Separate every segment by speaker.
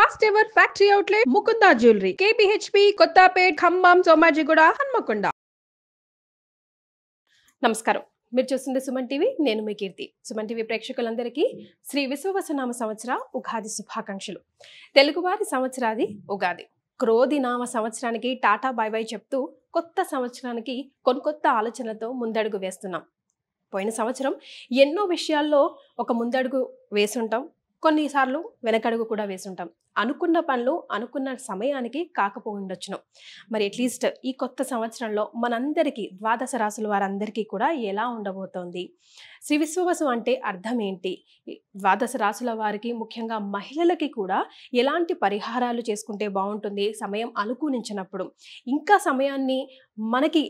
Speaker 1: First ever factory outlet Mukunda jewellery KPHP Kothapet Khammam Somajiguda Hanamkonda. నమస్కారం, మీరు చూస్తుంది సుమన్ టీవీ. నేను మీ కీర్తి. సుమన్ టీవీ ప్రేక్షకులందరికీ శ్రీ విశ్వవసునామ సంవత్సర ఉగాది శుభాకాంక్షలు. తెలుగువారి సంవత్సరాది ఉగాది. క్రోధి నామ సంవత్సరానికి టాటా బై బై చెప్తూ కొత్త సంవత్సరానికి కొత్త ఆలోచనలతో ముందడుగు వేస్తున్నాం. పోయిన సంవత్సరం ఎన్నో విషయాల్లో ఒక ముందడుగు వేసుంటాం, కొన్నిసార్లు వెనకడుగు కూడా వేసుంటాం. అనుకున్న పనులు అనుకున్న సమయానికి కాకపోయిండొచ్చును. మరి అట్లీస్ట్ ఈ కొత్త సంవత్సరంలో మనందరికీ ద్వాదశ రాశుల వారందరికీ కూడా ఎలా ఉండబోతోంది, శ్రీ విశ్వవసు అంటే అర్థం ఏంటి, ద్వాదశ రాశుల వారికి ముఖ్యంగా మహిళలకి కూడా ఎలాంటి పరిహారాలు చేసుకుంటే బాగుంటుంది, సమయం అనుకూలించినప్పుడు ఇంకా సమయాన్ని మనకి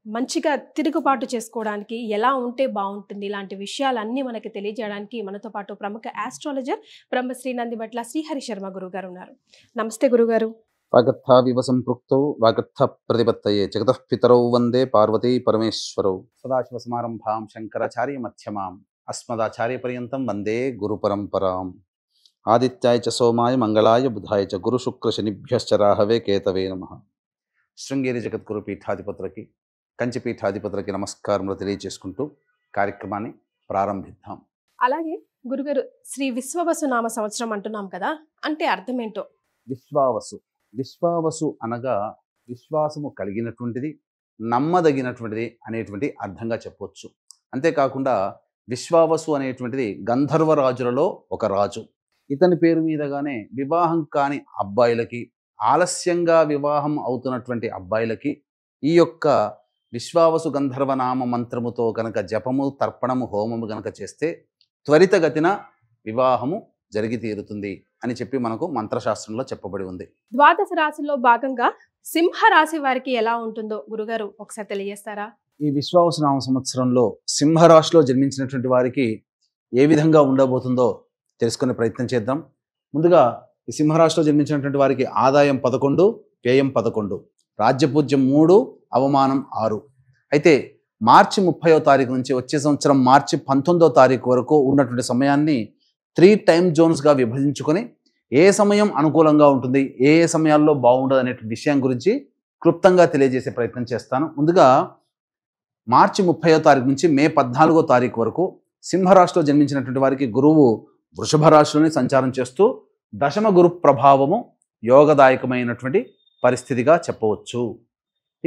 Speaker 1: మంచిగా తిరుగుబాటు చేసుకోవడానికి ఎలా ఉంటే బాగుంటుంది, ఇలాంటి విషయాలన్నీ మనకి తెలియజేయడానికి మనతో పాటు ప్రముఖ ఆస్ట్రాలజర్ బ్రహ్మశ్రీ నందిబట్ల శ్రీహరి శర్మ గురుగారు ఉన్నారు. నమస్తే గురుగారు.
Speaker 2: వాగర్థావివ సంపృక్తౌ వాగర్థ ప్రతిపత్తయే జగతః పితరౌ వందే పార్వతీ పరమేశ్వరౌ. సదాశివ సమారంభాం శంకరాచార్య మధ్యమాం అస్మదాచార్య పర్యంతం వందే గురు పరంపరాం. ఆదిత్యాయ చ సోమాయ మంగళాయ బుధాయ చ గురు శుక్ర శనిభ్యశ్చ రాహవే కేతవే నమః. శృంగేరి జగద్గురు పీఠాధిపతులకి కంచి పీఠాధిపతులకి నమస్కారములు తెలియజేసుకుంటూ కార్యక్రమాన్ని ప్రారంభిద్దాం.
Speaker 1: అలాగే గురుగారు, శ్రీ విశ్వవసు నామ సంవత్సరం అంటున్నాం కదా, అంటే అర్థం ఏంటో?
Speaker 2: విశ్వావసు, విశ్వావసు అనగా విశ్వాసము కలిగినటువంటిది, నమ్మదగినటువంటిది అనేటువంటి అర్థంగా చెప్పవచ్చు. అంతేకాకుండా విశ్వావసు అనేటువంటిది గంధర్వరాజులలో ఒక రాజు. ఇతని పేరు మీదగానే వివాహం కాని అబ్బాయిలకి, ఆలస్యంగా వివాహం అవుతున్నటువంటి అబ్బాయిలకి ఈ యొక్క విశ్వావసు గంధర్వనామ మంత్రముతో కనుక జపము, తర్పణము, హోమము కనుక చేస్తే త్వరితగతిన వివాహము జరిగి తీరుతుంది అని చెప్పి మనకు మంత్రశాస్త్రంలో చెప్పబడి ఉంది.
Speaker 1: ద్వాదశ రాశిలో భాగంగా సింహ రాశి వారికి ఎలా ఉంటుందో గురుగారు ఒకసారి తెలియజేస్తారా?
Speaker 2: ఈ విశ్వావసు నామ సంవత్సరంలో సింహరాశిలో జన్మించినటువంటి వారికి ఏ విధంగా ఉండబోతుందో తెలుసుకునే ప్రయత్నం చేద్దాం. ముందుగా ఈ సింహరాశిలో జన్మించినటువంటి వారికి ఆదాయం 11, వ్యయం 11, రాజ్యపూజ్యం 3, అవమానం 6. అయితే మార్చి 30వ తారీఖు నుంచి వచ్చే సంవత్సరం మార్చి 19వ తారీఖు వరకు ఉన్నటువంటి సమయాన్ని 3 టైమ్ జోన్స్గా విభజించుకొని ఏ సమయం అనుకూలంగా ఉంటుంది, ఏ సమయాల్లో బాగుండదు అనే విషయం గురించి క్లుప్తంగా తెలియజేసే ప్రయత్నం చేస్తాను. ముందుగా మార్చి 30వ తారీఖు నుంచి మే 14వ తారీఖు వరకు సింహరాశిలో జన్మించినటువంటి వారికి గురువు వృషభ రాశిలోని సంచారం చేస్తూ దశమ గురు ప్రభావము యోగదాయకమైనటువంటి పరిస్థితిగా చెప్పవచ్చు.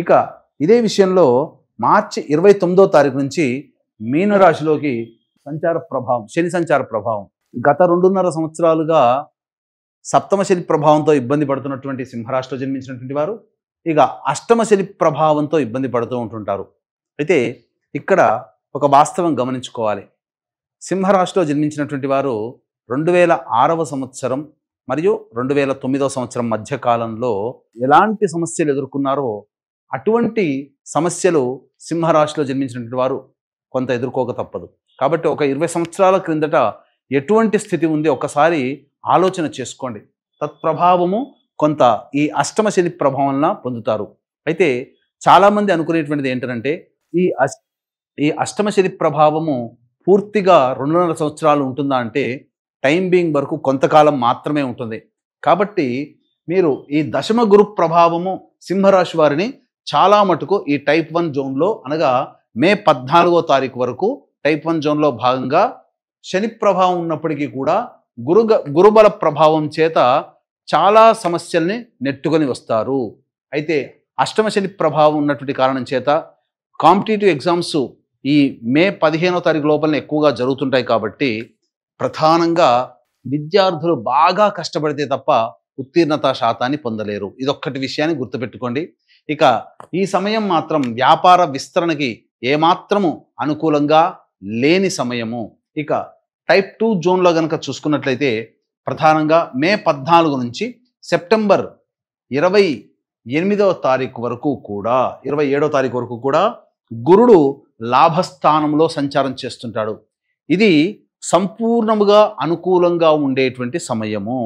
Speaker 2: ఇక ఇదే విషయంలో మార్చి 29వ తారీఖు నుంచి మీనరాశిలోకి సంచార ప్రభావం, శని సంచార ప్రభావం. గత 2.5 సంవత్సరాలుగా సప్తమ శని ప్రభావంతో ఇబ్బంది పడుతున్నటువంటి సింహరాశిలో జన్మించినటువంటి వారు ఇక అష్టమ శని ప్రభావంతో ఇబ్బంది పడుతూ ఉంటుంటారు. అయితే ఇక్కడ ఒక వాస్తవం గమనించుకోవాలి. సింహరాశిలో జన్మించినటువంటి వారు 2006వ సంవత్సరం మరియు 2009వ సంవత్సరం మధ్య కాలంలో ఎలాంటి సమస్యలు ఎదుర్కొన్నారో అటువంటి సమస్యలు సింహరాశిలో జన్మించినటువంటి వారు కొంత ఎదుర్కోక తప్పదు. కాబట్టి ఒక 20 సంవత్సరాల క్రిందట ఎటువంటి స్థితి ఉంది ఒకసారి ఆలోచన చేసుకోండి. తత్ప్రభావము కొంత ఈ అష్టమ శని ప్రభావంలా పొందుతారు. అయితే చాలామంది అనుకునేటువంటిది ఏంటంటే ఈ అష్టమ శని ప్రభావము పూర్తిగా 2.5 సంవత్సరాలు ఉంటుందా అంటే టైం బీయింగ్ వరకు కొంతకాలం మాత్రమే ఉంటుంది. కాబట్టి మీరు ఈ దశమ గురు ప్రభావము సింహరాశి వారిని చాలా మటుకు ఈ టైప్ 1 జోన్లో అనగా మే 14వ తారీఖు వరకు టైప్ 1 జోన్లో భాగంగా శని ప్రభావం ఉన్నప్పటికీ కూడా గురుబల ప్రభావం చేత చాలా సమస్యల్ని నెట్టుకొని వస్తారు. అయితే అష్టమ శని ప్రభావం ఉన్నటువంటి కారణం చేత కాంపిటేటివ్ ఎగ్జామ్స్ ఈ మే 15వ తారీఖు లోపలనే ఎక్కువగా జరుగుతుంటాయి. కాబట్టి ప్రధానంగా విద్యార్థులు బాగా కష్టపడితే తప్ప ఉత్తీర్ణత శాతాన్ని పొందలేరు. ఇదొక్కటి విషయాన్ని గుర్తుపెట్టుకోండి. ఇక ఈ సమయం మాత్రం వ్యాపార విస్తరణకి ఏమాత్రము అనుకూలంగా లేని సమయము. ఇక టైప్ 2 జోన్లో కనుక చూసుకున్నట్లయితే ప్రధానంగా మే 14 నుంచి సెప్టెంబర్ 27వ తారీఖు వరకు కూడా 27వ తారీఖు వరకు కూడా గురుడు లాభస్థానంలో సంచారం చేస్తుంటాడు. ఇది సంపూర్ణముగా అనుకూలంగా ఉండేటువంటి సమయము.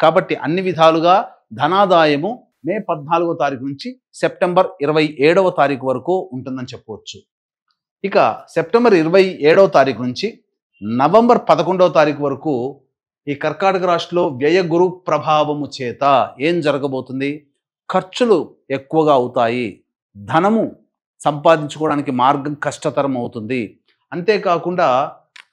Speaker 2: కాబట్టి అన్ని విధాలుగా ధనాదాయము మే 14వ తారీఖు నుంచి సెప్టెంబర్ 27వ తారీఖు వరకు ఉంటుందని చెప్పవచ్చు. ఇక సెప్టెంబర్ 27వ తారీఖు నుంచి నవంబర్ 11వ తారీఖు వరకు ఈ కర్కాటక రాశిలో వ్యయ గురు ప్రభావము చేత ఏం జరగబోతుంది? ఖర్చులు ఎక్కువగా అవుతాయి, ధనము సంపాదించుకోవడానికి మార్గం కష్టతరం అవుతుంది. అంతేకాకుండా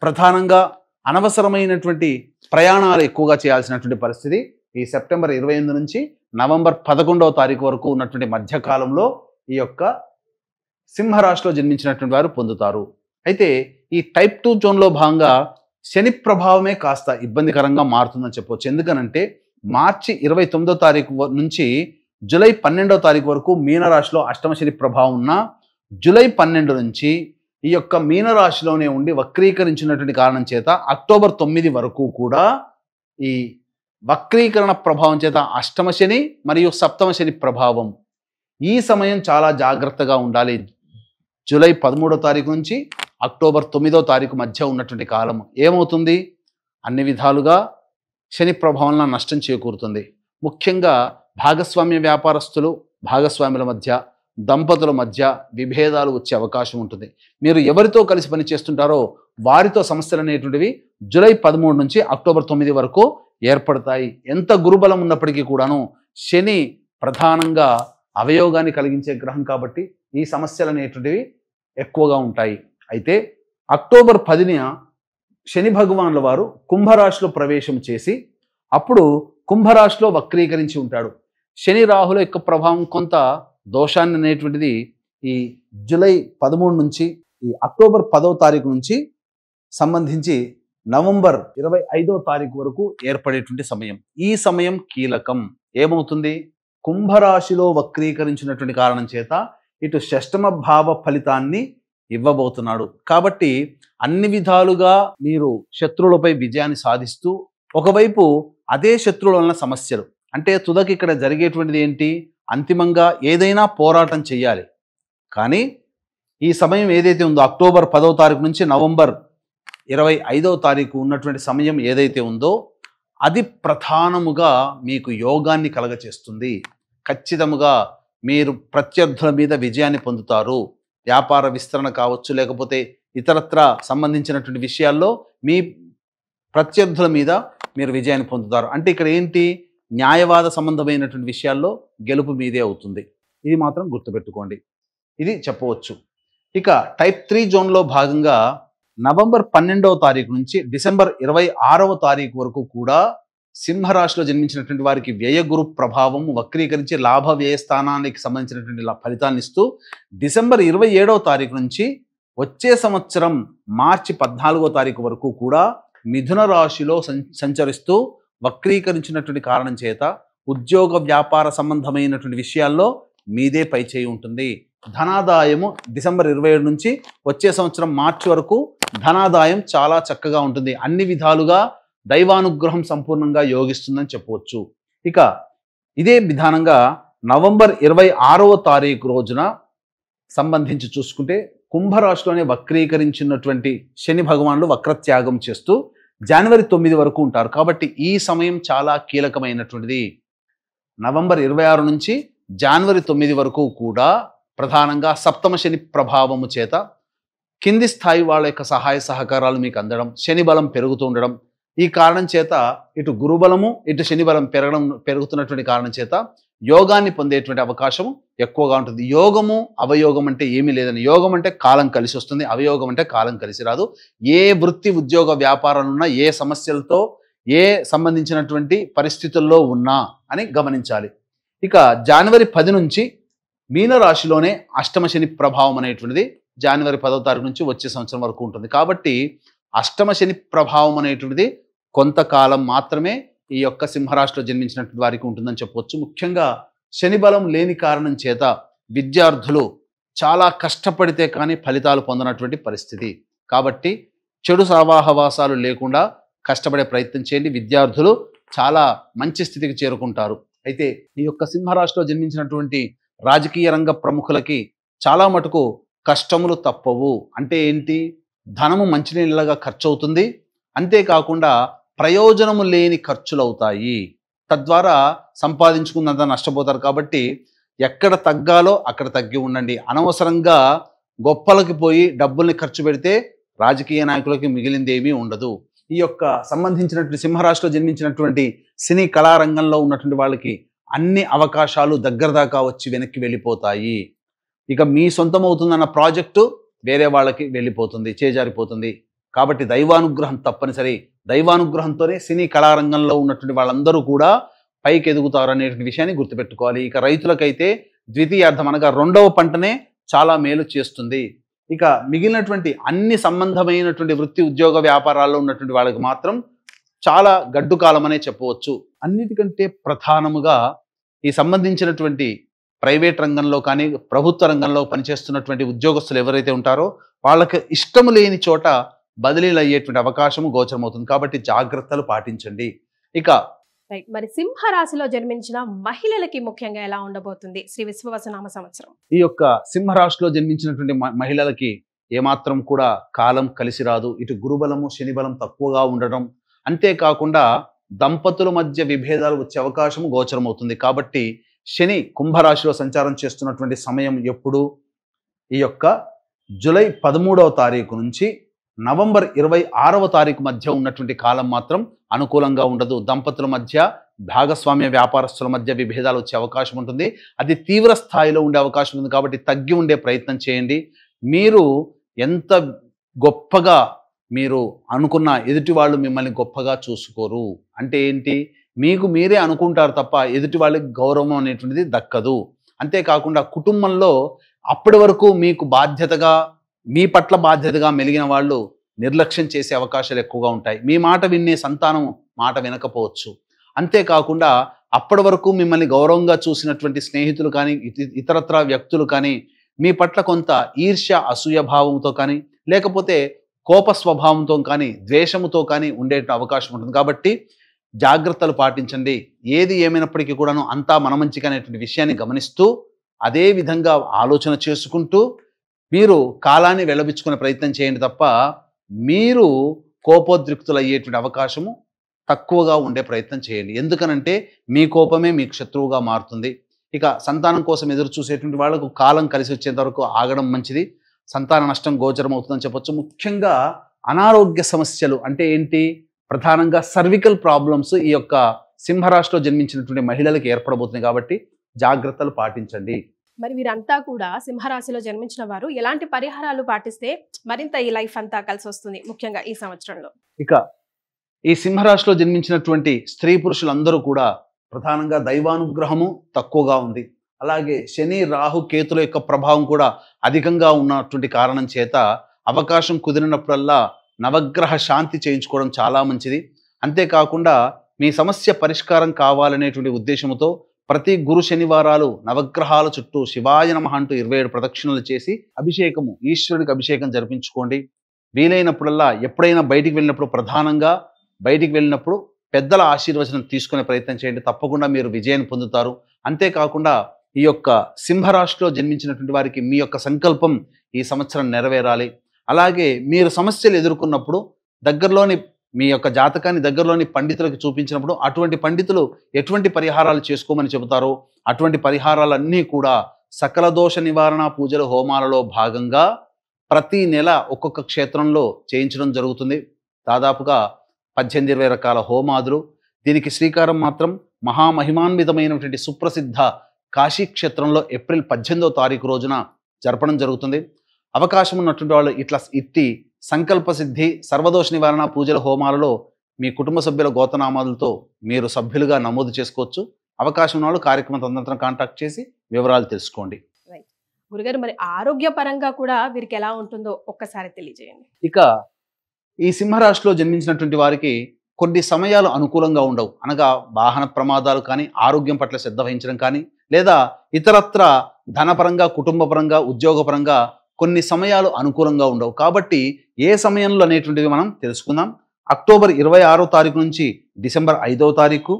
Speaker 2: ప్రధానంగా అనవసరమైనటువంటి ప్రయాణాలు ఎక్కువగా చేయాల్సినటువంటి పరిస్థితి ఈ సెప్టెంబర్ 28 నుంచి నవంబర్ 11వ తారీఖు వరకు ఉన్నటువంటి మధ్యకాలంలో ఈ యొక్క సింహరాశిలో జన్మించినటువంటి వారు పొందుతారు. అయితే ఈ టైప్ 2 జోన్లో భాగంగా శని ప్రభావమే కాస్త ఇబ్బందికరంగా మారుతుందని చెప్పవచ్చు. ఎందుకనంటే మార్చి 29వ తారీఖు నుంచి జూలై 12వ తారీఖు వరకు మీనరాశిలో అష్టమ శని ప్రభావం ఉన్న జూలై 12 నుంచి ఈ యొక్క మీనరాశిలోనే ఉండి వక్రీకరించినటువంటి కారణం చేత అక్టోబర్ 9 వరకు కూడా ఈ వక్రీకరణ ప్రభావం చేత అష్టమ శని మరియు సప్తమ శని ప్రభావం. ఈ సమయం చాలా జాగ్రత్తగా ఉండాలి. జూలై 13వ తారీఖు నుంచి అక్టోబర్ 9వ తారీఖు మధ్య ఉన్నటువంటి కాలం ఏమవుతుంది? అన్ని విధాలుగా శని ప్రభావంలో నష్టం చేకూరుతుంది. ముఖ్యంగా భాగస్వామ్య వ్యాపారస్తులు, భాగస్వాముల మధ్య, దంపతుల మధ్య విభేదాలు వచ్చే అవకాశం ఉంటుంది. మీరు ఎవరితో కలిసి పని చేస్తుంటారో వారితో సమస్యలు అనేటువంటివి జూలై 13 నుంచి అక్టోబర్ 9 వరకు ఏర్పడతాయి. ఎంత గురుబలం ఉన్నప్పటికీ కూడాను శని ప్రధానంగా అవయోగాన్ని కలిగించే గ్రహం కాబట్టి ఈ సమస్యలు అనేటువంటివి ఎక్కువగా ఉంటాయి. అయితే అక్టోబర్ 10న శని భగవానుల వారు కుంభరాశిలో ప్రవేశం చేసి అప్పుడు కుంభరాశిలో వక్రీకరించి ఉంటాడు. శని రాహుల యొక్క ప్రభావం కొంత దోషాన్ని అనేటువంటిది ఈ జూలై 13 నుంచి ఈ అక్టోబర్ 10వ తారీఖు నుంచి సంబంధించి నవంబర్ 25వ తారీఖు వరకు ఏర్పడేటువంటి సమయం. ఈ సమయం కీలకం. ఏమవుతుంది? కుంభరాశిలో వక్రీకరించినటువంటి కారణం చేత ఇటు షష్టమ భావ ఫలితాన్ని ఇవ్వబోతున్నాడు. కాబట్టి అన్ని విధాలుగా మీరు శత్రువులపై విజయాన్ని సాధిస్తూ ఒకవైపు అదే శత్రువుల వలన సమస్యలు అంటే తుదకి ఇక్కడ జరిగేటువంటిది ఏంటి? అంతిమంగా ఏదైనా పోరాటం చేయాలి. కానీ ఈ సమయం ఏదైతే ఉందో అక్టోబర్ 10వ తారీఖు నుంచి నవంబర్ 25వ తారీఖు ఉన్నటువంటి సమయం ఏదైతే ఉందో అది ప్రధానముగా మీకు యోగాన్ని కలగచేస్తుంది. ఖచ్చితముగా మీరు ప్రత్యర్థుల మీద విజయాన్ని పొందుతారు. వ్యాపార విస్తరణ కావచ్చు, లేకపోతే ఇతరత్ర సంబంధించినటువంటి విషయాల్లో మీ ప్రత్యర్థుల మీద మీరు విజయాన్ని పొందుతారు. అంటే ఇక్కడ ఏంటి? న్యాయవాద సంబంధమైనటువంటి విషయాల్లో గెలుపు మీదే అవుతుంది. ఇది మాత్రం గుర్తుపెట్టుకోండి. ఇది చెప్పవచ్చు. ఇక టైప్ 3 జోన్లో భాగంగా నవంబర్ 12వ తారీఖు నుంచి డిసెంబర్ 26వ తారీఖు వరకు కూడా సింహరాశిలో జన్మించినటువంటి వారికి వ్యయ గురు ప్రభావం వక్రీకరించి లాభ వ్యయ స్థానానికి సంబంధించినటువంటి ఫలితాన్ని ఇస్తూ డిసెంబర్ 27వ తారీఖు నుంచి వచ్చే సంవత్సరం మార్చి 14వ తారీఖు వరకు కూడా మిథున రాశిలో సంచరిస్తూ వక్రీకరించినటువంటి కారణం చేత ఉద్యోగ వ్యాపార సంబంధమైనటువంటి విషయాల్లో మీదే పైచేయి ఉంటుంది. ధనాదాయము డిసెంబర్ 27 నుంచి వచ్చే సంవత్సరం మార్చి వరకు ధనాదాయం చాలా చక్కగా ఉంటుంది. అన్ని విధాలుగా దైవానుగ్రహం సంపూర్ణంగా యోగిస్తుందని చెప్పవచ్చు. ఇక ఇదే విధానంగా నవంబర్ 26వ తారీఖు రోజున సంబంధించి చూసుకుంటే కుంభరాశిలోనే వక్రీకరించినటువంటి శని భగవానుడు వక్రత్యాగం చేస్తూ జనవరి 9 వరకు ఉంటారు. కాబట్టి ఈ సమయం చాలా కీలకమైనటువంటిది. నవంబర్ 26 నుంచి జనవరి 9 వరకు కూడా ప్రధానంగా సప్తమ శని ప్రభావము చేత కింది స్థాయి వాళ్ళ యొక్క సహాయ సహకారాలు మీకు అందడం, శని బలం పెరుగుతూ ఉండడం, ఈ కారణం చేత ఇటు గురుబలము ఇటు శని బలం పెరుగుతున్నటువంటి కారణం చేత యోగాన్ని పొందేటువంటి అవకాశం ఎక్కువగా ఉంటుంది. యోగము అవయోగం అంటే ఏమీ లేదని. యోగం అంటే కాలం కలిసి వస్తుంది, అవయోగం అంటే కాలం కలిసి రాదు. ఏ వృత్తి ఉద్యోగ వ్యాపారాలున్నా, ఏ సమస్యలతో ఏ సంబంధించినటువంటి పరిస్థితుల్లో ఉన్నా అని గమనించాలి. ఇక జనవరి 10 నుంచి మీనరాశిలోనే అష్టమ శని ప్రభావం అనేటువంటిది జనవరి 10వ తారీఖు నుంచి వచ్చే సంవత్సరం వరకు ఉంటుంది. కాబట్టి అష్టమ శని ప్రభావం అనేటువంటిది కొంతకాలం మాత్రమే ఈ యొక్క సింహరాశిలో జన్మించినటువంటి వారికి ఉంటుందని చెప్పవచ్చు. ముఖ్యంగా శని బలం లేని కారణం చేత విద్యార్థులు చాలా కష్టపడితే కానీ ఫలితాలు పొందనటువంటి పరిస్థితి. కాబట్టి చెడు సహవాసాలు లేకుండా కష్టపడే ప్రయత్నం చేయండి. విద్యార్థులు చాలా మంచి స్థితికి చేరుకుంటారు. అయితే ఈ యొక్క సింహరాశిలో జన్మించినటువంటి రాజకీయ రంగ ప్రముఖులకి చాలా మటుకు కష్టములు తప్పవు. అంటే ఏంటి? ధనము మంచినీళ్ళగా ఖర్చు అవుతుంది. అంతేకాకుండా ప్రయోజనము లేని ఖర్చులు అవుతాయి. తద్వారా సంపాదించుకున్నంత నష్టపోతారు. కాబట్టి ఎక్కడ తగ్గాలో అక్కడ తగ్గి ఉండండి. అనవసరంగా గొప్పలకి పోయి డబ్బుల్ని ఖర్చు పెడితే రాజకీయ నాయకులకి మిగిలింది ఏమీ ఉండదు. ఈ యొక్క సంబంధించినటువంటి సింహరాశిలో జన్మించినటువంటి సినీ కళారంగంలో ఉన్నటువంటి వాళ్ళకి అన్ని అవకాశాలు దగ్గర దాకా వచ్చి వెనక్కి వెళ్ళిపోతాయి. ఇక మీ సొంతం అవుతుందన్న ప్రాజెక్టు వేరే వాళ్ళకి వెళ్ళిపోతుంది, చేజారిపోతుంది. కాబట్టి దైవానుగ్రహం తప్పనిసరి. దైవానుగ్రహంతోనే సినీ కళారంగంలో ఉన్నటువంటి వాళ్ళందరూ కూడా పైకి ఎదుగుతారు అనేటువంటి విషయాన్ని గుర్తుపెట్టుకోవాలి. ఇక రైతులకైతే ద్వితీయార్థం అనగా రెండవ పంటనే చాలా మేలు చేస్తుంది. ఇక మిగిలినటువంటి అన్ని సంబంధమైనటువంటి వృత్తి ఉద్యోగ వ్యాపారాల్లో ఉన్నటువంటి వాళ్ళకి మాత్రం చాలా గడ్డు కాలం అనే చెప్పవచ్చు. అన్నిటికంటే ప్రధానముగా ఈ సంబంధించినటువంటి ప్రైవేట్ రంగంలో కానీ ప్రభుత్వ రంగంలో పనిచేస్తున్నటువంటి ఉద్యోగస్తులు ఎవరైతే ఉంటారో వాళ్ళకి ఇష్టము లేని చోట బదిలీలు అయ్యేటువంటి అవకాశము గోచరమవుతుంది. కాబట్టి జాగ్రత్తలు పాటించండి. ఇక
Speaker 1: మరి సింహరాశిలో జన్మించిన మహిళలకి ముఖ్యంగా ఎలా ఉండబోతుంది శ్రీ విశ్వవసనామ సంవత్సరం?
Speaker 2: ఈ యొక్క సింహరాశిలో జన్మించినటువంటి మహిళలకి ఏమాత్రం కూడా కాలం కలిసి రాదు. ఇటు గురుబలము శనిబలం తక్కువగా ఉండడం, అంతేకాకుండా దంపతుల మధ్య విభేదాలు వచ్చే అవకాశం గోచరమవుతుంది. కాబట్టి శని కుంభరాశిలో సంచారం చేస్తున్నటువంటి సమయం ఎప్పుడు? ఈ యొక్క జూలై 13వ తారీఖు నుంచి నవంబర్ 26వ తారీఖు మధ్య ఉన్నటువంటి కాలం మాత్రం అనుకూలంగా ఉండదు. దంపతుల మధ్య, భాగస్వామ్య వ్యాపారస్తుల మధ్య విభేదాలు వచ్చే అవకాశం ఉంటుంది. అది తీవ్ర స్థాయిలో ఉండే అవకాశం ఉంది. కాబట్టి తగ్గి ఉండే ప్రయత్నం చేయండి. మీరు ఎంత గొప్పగా మీరు అనుకున్న ఎదుటి వాళ్ళు మిమ్మల్ని గొప్పగా చూసుకోరు. అంటే ఏంటి? మీకు మీరే అనుకుంటారు తప్ప ఎదుటి వాళ్ళకి గౌరవం అనేటువంటిది దక్కదు. అంతేకాకుండా కుటుంబంలో అప్పటి వరకు మీకు బాధ్యతగా, మీ పట్ల బాధ్యతగా మెలిగిన వాళ్ళు నిర్లక్ష్యం చేసే అవకాశాలు ఎక్కువగా ఉంటాయి. మీ మాట వినే సంతానం మాట వినకపోవచ్చు. అంతేకాకుండా అప్పటి వరకు మిమ్మల్ని గౌరవంగా చూసినటువంటి స్నేహితులు కానీ ఇతరత్ర వ్యక్తులు కానీ మీ పట్ల కొంత ఈర్ష్య అసూయ భావంతో కానీ లేకపోతే కోప స్వభావంతో కానీ ద్వేషముతో కానీ ఉండే అవకాశం ఉంటుంది. కాబట్టి జాగ్రత్తలు పాటించండి. ఏది ఏమైనప్పటికీ కూడాను అంతా మన మంచిగా అనేటువంటి విషయాన్ని గమనిస్తూ అదే విధంగా ఆలోచన చేసుకుంటూ మీరు కాలాన్ని వెళ్లబిచ్చుకునే ప్రయత్నం చేయండి తప్ప మీరు కోపోద్రిక్తులు అయ్యేటువంటి అవకాశము తక్కువగా ఉండే ప్రయత్నం చేయండి. ఎందుకనంటే మీ కోపమే మీకు శత్రువుగా మారుతుంది. ఇక సంతానం కోసం ఎదురు చూసేటువంటి వాళ్ళకు కాలం కలిసి వచ్చేంత వరకు ఆగడం మంచిది. సంతాన నష్టం గోచరం అవుతుందని చెప్పొచ్చు. ముఖ్యంగా అనారోగ్య సమస్యలు అంటే ఏంటి? ప్రధానంగా సర్వికల్ ప్రాబ్లమ్స్ ఈ యొక్క సింహరాశిలో జన్మించినటువంటి మహిళలకు ఏర్పడబోతుంది. కాబట్టి జాగ్రత్తలు పాటించండి.
Speaker 1: మరి వీరంతా కూడా సింహరాశిలో జన్మించిన వారు ఎలాంటి పరిహారాలు పాటిస్తే మరింత ఈ లైఫ్ అంతా కలిసి వస్తుంది ముఖ్యంగా ఈ సంవత్సరంలో?
Speaker 2: ఇక ఈ సింహరాశిలో జన్మించినటువంటి స్త్రీ పురుషులందరూ కూడా ప్రధానంగా దైవానుగ్రహము తక్కువగా ఉంది. అలాగే శని రాహు కేతుల యొక్క ప్రభావం కూడా అధికంగా ఉన్నటువంటి కారణం చేత అవకాశం కుదిరినప్పుడల్లా నవగ్రహ శాంతి చేయించుకోవడం చాలా మంచిది. అంతేకాకుండా మీ సమస్య పరిష్కారం కావాలనేటువంటి ఉద్దేశంతో ప్రతి గురు శనివారాలు నవగ్రహాల చుట్టూ శివాయ నమః అంటూ 27 ప్రదక్షిణలు చేసి అభిషేకము, ఈశ్వరుడికి అభిషేకం జరిపించుకోండి. వీలైనప్పుడల్లా ఎప్పుడైనా బయటికి వెళ్ళినప్పుడు ప్రధానంగా బయటికి వెళ్ళినప్పుడు పెద్దల ఆశీర్వచనం తీసుకునే ప్రయత్నం చేయండి. తప్పకుండా మీరు విజయాన్ని పొందుతారు. అంతేకాకుండా ఈ యొక్క సింహరాశిలో జన్మించినటువంటి వారికి మీ యొక్క సంకల్పం ఈ సంవత్సరం నెరవేరాలి. అలాగే మీరు సమస్యలు ఎదుర్కొన్నప్పుడు దగ్గరలోని మీ యొక్క జాతకాన్ని దగ్గరలోని పండితులకు చూపించినప్పుడు అటువంటి పండితులు ఎటువంటి పరిహారాలు చేసుకోమని చెబుతారో అటువంటి పరిహారాలన్నీ కూడా సకల దోష నివారణ పూజల హోమాలలో భాగంగా ప్రతి నెల ఒక్కొక్క క్షేత్రంలో చేయించడం జరుగుతుంది. దాదాపుగా 18-20 రకాల హోమాదులు. దీనికి శ్రీకారం మాత్రం మహామహిమాన్వితమైనటువంటి సుప్రసిద్ధ కాశీ క్షేత్రంలో ఏప్రిల్ 18వ తారీఖు రోజున జరపడం జరుగుతుంది. అవకాశం ఉన్నటువంటి వాళ్ళు ఇట్టి సంకల్ప సిద్ధి సర్వదోష నివారణ పూజల హోమాలలో మీ కుటుంబ సభ్యుల గోతనామాలతో మీరు సభ్యులుగా నమోదు చేసుకోవచ్చు. అవకాశం ఉన్న వాళ్ళు కార్యక్రమం తదనంతరం కాంటాక్ట్ చేసి వివరాలు తెలుసుకోండి.
Speaker 1: గురుగారు, మరి ఆరోగ్యపరంగా కూడా వీరికి ఎలా ఉంటుందో ఒక్కసారి తెలియజేయండి.
Speaker 2: ఇక ఈ సింహరాశిలో జన్మించినటువంటి వారికి కొన్ని సమయాలు అనుకూలంగా ఉండవు. అనగా వాహన ప్రమాదాలు కానీ, ఆరోగ్యం పట్ల శ్రద్ధ వహించడం కానీ, లేదా ఇతరత్ర ధనపరంగా, కుటుంబపరంగా, ఉద్యోగపరంగా కొన్ని సమయాలు అనుకూలంగా ఉండవు. కాబట్టి ఏ సమయంలో అనేటువంటివి మనం తెలుసుకుందాం. అక్టోబర్ 26వ తారీఖు నుంచి డిసెంబర్ 5వ తారీఖు,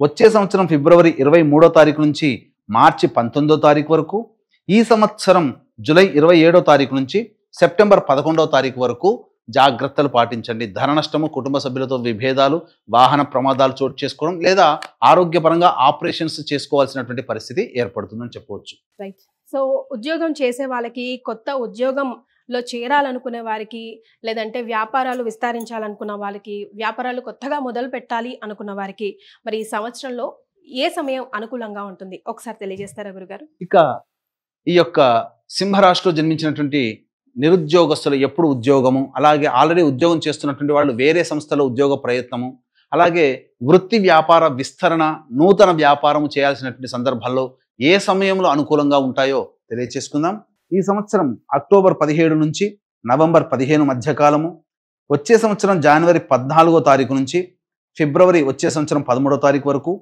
Speaker 2: వచ్చే సంవత్సరం ఫిబ్రవరి 23వ తారీఖు నుంచి మార్చి 19వ తారీఖు వరకు, ఈ సంవత్సరం జూలై 27వ తారీఖు నుంచి సెప్టెంబర్ 11వ తారీఖు వరకు జాగ్రత్తలు పాటించండి. ధన నష్టము, కుటుంబ సభ్యులతో విభేదాలు, వాహన ప్రమాదాలు చోటు చేసుకోవడం లేదా ఆరోగ్యపరంగా ఆపరేషన్స్ చేసుకోవాల్సినటువంటి పరిస్థితి ఏర్పడుతుందని చెప్పవచ్చు.
Speaker 1: రైట్. సో ఉద్యోగం చేసే వాళ్ళకి కొత్త ఉద్యోగం లో చేరాలనుకునే వారికి, లేదంటే వ్యాపారాలు విస్తరించాలనుకున్న వాళ్ళకి, వ్యాపారాలు కొత్తగా మొదలు పెట్టాలి అనుకున్న వారికి మరి ఈ సంవత్సరంలో ఏ సమయం అనుకూలంగా ఉంటుంది? ఒకసారి తెలియజేస్తారా గురుగారు?
Speaker 2: ఇక ఈ యొక్క సింహరాశిలో జన్మించినటువంటి నిరుద్యోగస్తులు ఎప్పుడు ఉద్యోగము, అలాగే ఆల్రెడీ ఉద్యోగం చేస్తున్నటువంటి వాళ్ళు వేరే సంస్థలో ఉద్యోగ ప్రయత్నము, అలాగే వృత్తి వ్యాపార విస్తరణ, నూతన వ్యాపారం చేయాల్సినటువంటి సందర్భాల్లో ఏ సమయంలో అనుకూలంగా ఉంటాయో తెలియచేసుకుందాం. ఈ సంవత్సరం అక్టోబర్ 17 నుంచి నవంబర్ 15 మధ్యకాలము, వచ్చే సంవత్సరం జనవరి 14వ తారీఖు నుంచి ఫిబ్రవరి వచ్చే సంవత్సరం 13వ తారీఖు వరకు,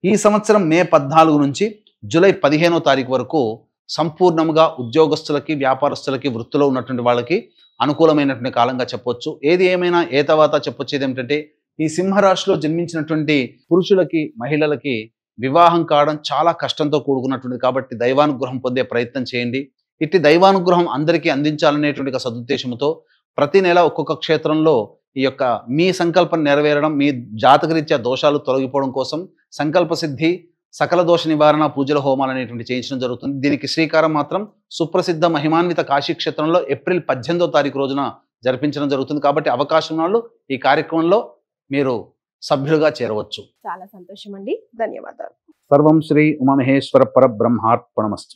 Speaker 2: ఈ సంవత్సరం మే 14 నుంచి జూలై 15వ తారీఖు వరకు సంపూర్ణంగా ఉద్యోగస్తులకి, వ్యాపారస్తులకి, వృత్తిలో ఉన్నటువంటి వాళ్ళకి అనుకూలమైనటువంటి కాలంగా చెప్పొచ్చు. ఏది ఏమైనా ఏ తర్వాత చెప్పొచ్చేది ఏమిటంటే, ఈ సింహరాశిలో జన్మించినటువంటి పురుషులకి, మహిళలకి వివాహం కావడం చాలా కష్టంతో కూడుకున్నటువంటిది. కాబట్టి దైవానుగ్రహం పొందే ప్రయత్నం చేయండి. ఇట్టి దైవానుగ్రహం అందరికీ అందించాలనేటువంటి ఒక సదుద్దేశంతో ప్రతి నెల ఒక్కొక్క క్షేత్రంలో ఈ యొక్క మీ సంకల్పం నెరవేరడం, మీ జాతకరీత్యా దోషాలు తొలగిపోవడం కోసం సంకల్ప సిద్ధి, సకల దోష నివారణ పూజల హోమాలు అనేటువంటి చేయించడం జరుగుతుంది. దీనికి శ్రీకారం మాత్రం సుప్రసిద్ధ మహిమాన్విత కాశీ క్షేత్రంలో ఏప్రిల్ 18వ తారీఖు రోజున జరిపించడం జరుగుతుంది. కాబట్టి అవకాశం వాళ్ళు ఈ కార్యక్రమంలో మీరు సభ్యులుగా చేరవచ్చు.
Speaker 1: చాలా సంతోషం అండి. ధన్యవాదాలు.
Speaker 2: సర్వం శ్రీ ఉమామహేశ్వర పరబ్రహ్మార్పణమస్తు.